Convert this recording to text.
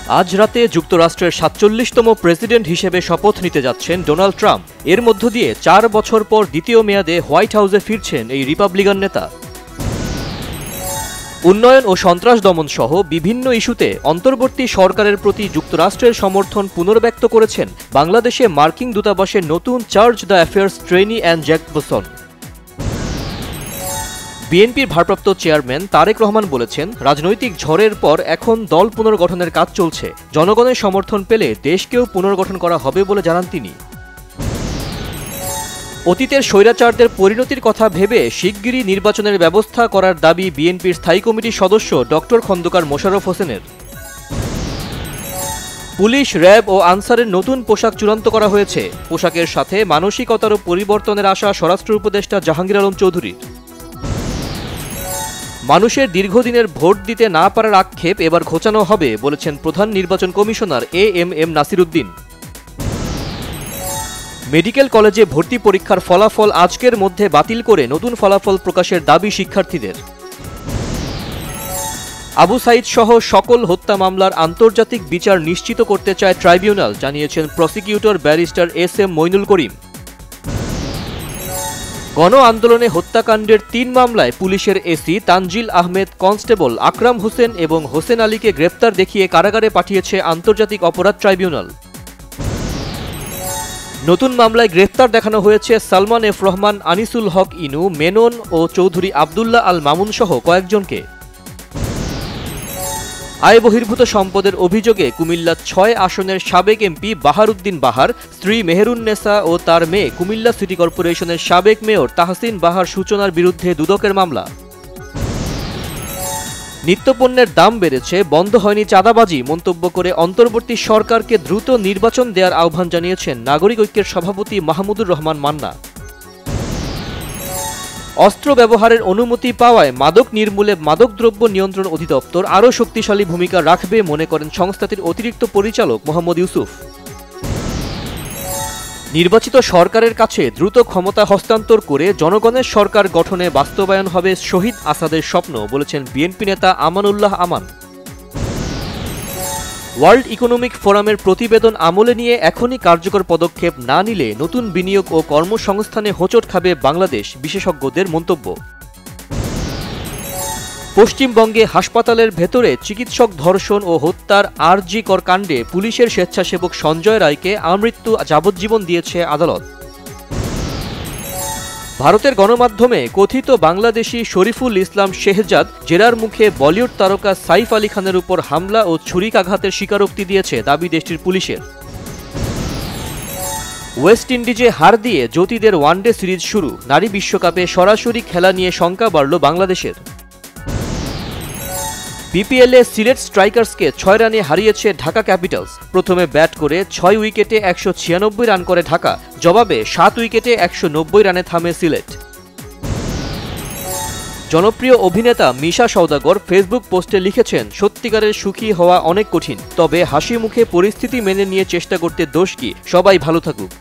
আজ রাতে যুক্তরাষ্ট্রের ৪৭তম প্রেসিডেন্ট হিসেবে শপথ নিতে যাচ্ছেন ডোনাল্ড ট্রাম্প। এর মধ্য দিয়ে ৪ বছর পর দ্বিতীয় মেয়াদে হোয়াইট হাউসে ফিরছেন এই রিপাবলিকান নেতা। উন্নয়ন ও সন্ত্রাস দমন সহ বিভিন্ন ইস্যুতে অন্তর্বর্তী সরকারের প্রতি যুক্তরাষ্ট্রের সমর্থন পুনর্ব্যক্ত করেছেন বাংলাদেশে মার্কিন দূতাবাসের নতুন charge the affairs trainee and Jacobson. বিএনপির ভারপ্রাপ্ত চেয়ারম্যান তারেক রহমান বলেছেন, রাজনৈতিক ঝড়ের পর এখন দল পুনর্গঠনের কাজ চলছে। জনগণের সমর্থন পেলে দেশকেও পুনর্গঠন করা হবে বলে জানান তিনি। অতীতের স্বৈরাচারদের পরিণতির কথা ভেবে শিগগিরই নির্বাচনের ব্যবস্থা করার দাবি বিএনপির স্থায়ী কমিটির সদস্য ডক্টর খন্দকার মোশাররফ হোসেনের। পুলিশ, র্যাব ও আনসারের নতুন পোশাক চূড়ান্ত করা হয়েছে। পোশাকের সাথে মানসিকতারও পরিবর্তনের আশা স্বরাষ্ট্র উপদেষ্টা জাহাঙ্গীর আলম চৌধুরীর। মানুষের দীর্ঘদিনের ভোট দিতে না পারার আক্ষেপ এবার ঘোচানো হবে বলেছেন প্রধান নির্বাচন commissioner AMM Nasir Uddin. Medical কলেজে ভর্তি পরীক্ষার ফলাফল আজকের মধ্যে বাতিল করে নতুন ফলাফল প্রকাশের দাবি শিক্ষার্থীদের। আবু সাঈদ সহ সকল হত্যা মামলার আন্তর্জাতিক বিচার নিশ্চিত করতে চায় ট্রাইব্যুনাল, জানিয়েছেন প্রসিকিউটর ব্যারিস্টার এস.এম. মইনুল করিম। গণ আন্দোলনে হত্যাকাণ্ডের ৩ মামলায় পুলিশের এসি তানজিল আহমেদ, কনস্টেবল আকরাম হোসেন এবং হোসেন আলীকে গ্রেপ্তার দেখিয়ে কারাগারে পাঠিয়েছে আন্তর্জাতিক অপরাধ ট্রাইব্যুনাল। নতুন মামলায় গ্রেপ্তার দেখানো হয়েছে সালমান এফ রহমান, আনিসুল হক ইনু, মেনন ও চৌধুরী আবদুল্লাহ আল মামুন সহ কয়েকজনকে। আয় বহির্ভূত সম্পদের অভিযোগে কুমিল্লা ৬ আসনের সাবেক এমপি বাহারউদ্দিন বাহার, স্ত্রী মেহেরুন্নেসা ও তার মেয়ে কুমিল্লা সিটি কর্পোরেশনের সাবেক মেয়র তাহসিন বাহার সূচনার বিরুদ্ধে দুদকের মামলা। নিত্যপণ্যের দাম বেড়েছে, বন্ধ হয়নি চাঁদাবাজি মন্তব্য করে অন্তর্বর্তী সরকারকে দ্রুত নির্বাচন দেওয়ার আহ্বান জানিয়েছেন নাগরিক ঐক্যের সভাপতি মাহমুদুর রহমান মান্না। অস্ত্র ব্যবহারের অনুমতি পাওয়ায় মাদক নির্মূলে মাদকদ্রব্য নিয়ন্ত্রণ অধিদপ্তর আরও শক্তিশালী ভূমিকা রাখবে মনে করেন সংস্থাটির অতিরিক্ত পরিচালক মোহাম্মদ ইউসুফ। নির্বাচিত সরকারের কাছে দ্রুত ক্ষমতা হস্তান্তর করে জনগণের সরকার গঠনে বাস্তবায়ন হবে শহীদ আসাদের স্বপ্ন, বলেছেন বিএনপি নেতা আমানুল্লাহ আমান। ওয়ার্ল্ড ইকোনমিক ফোরামের প্রতিবেদন আমলে নিয়ে এখনই কার্যকর পদক্ষেপ না নিলে নতুন বিনিয়োগ ও কর্মসংস্থানে হোঁচট খাবে বাংলাদেশ, বিশেষজ্ঞদের মন্তব্য। পশ্চিমবঙ্গে হাসপাতালের ভেতরে চিকিৎসক ধর্ষণ ও হত্যার আরজিকর কাণ্ডে পুলিশের স্বেচ্ছাসেবক সঞ্জয় রায়কে আমৃত্যু যাবজ্জীবন দিয়েছে আদালত। ভারতের গণমাধ্যমে কথিত বাংলাদেশি শরীফুল ইসলাম শেহজাদ জেরার মুখে বলিউড তারকা সাইফ আলী খানের উপর হামলা ও ছুরিকাঘাতের স্বীকারোক্তি দিয়েছে, দাবি দেশটির পুলিশের। ওয়েস্ট ইন্ডিজে হার দিয়ে জ্যোতিদের ওয়ানডে সিরিজ শুরু, নারী বিশ্বকাপে সরাসরি খেলা নিয়ে শঙ্কা বাড়ল বাংলাদেশের। বিপিএলে সিলেট স্ট্রাইকার্সকে ৬ রানে হারিয়েছে ঢাকা ক্যাপিটালস। প্রথমে ব্যাট করে ৬ উইকেটে ১৯৬ রান করে ঢাকা, জবাবে ৭ উইকেটে ১৯০ রানে থামে সিলেট। জনপ্রিয় অভিনেতা মিশা সওদাগর ফেসবুক পোস্টে লিখেছেন, সত্যিকারের সুখী হওয়া অনেক কঠিন, তবে হাসি মুখে পরিস্থিতি মেনে নিয়ে চেষ্টা করতে দোষ কি, সবাই ভালো থাকুক।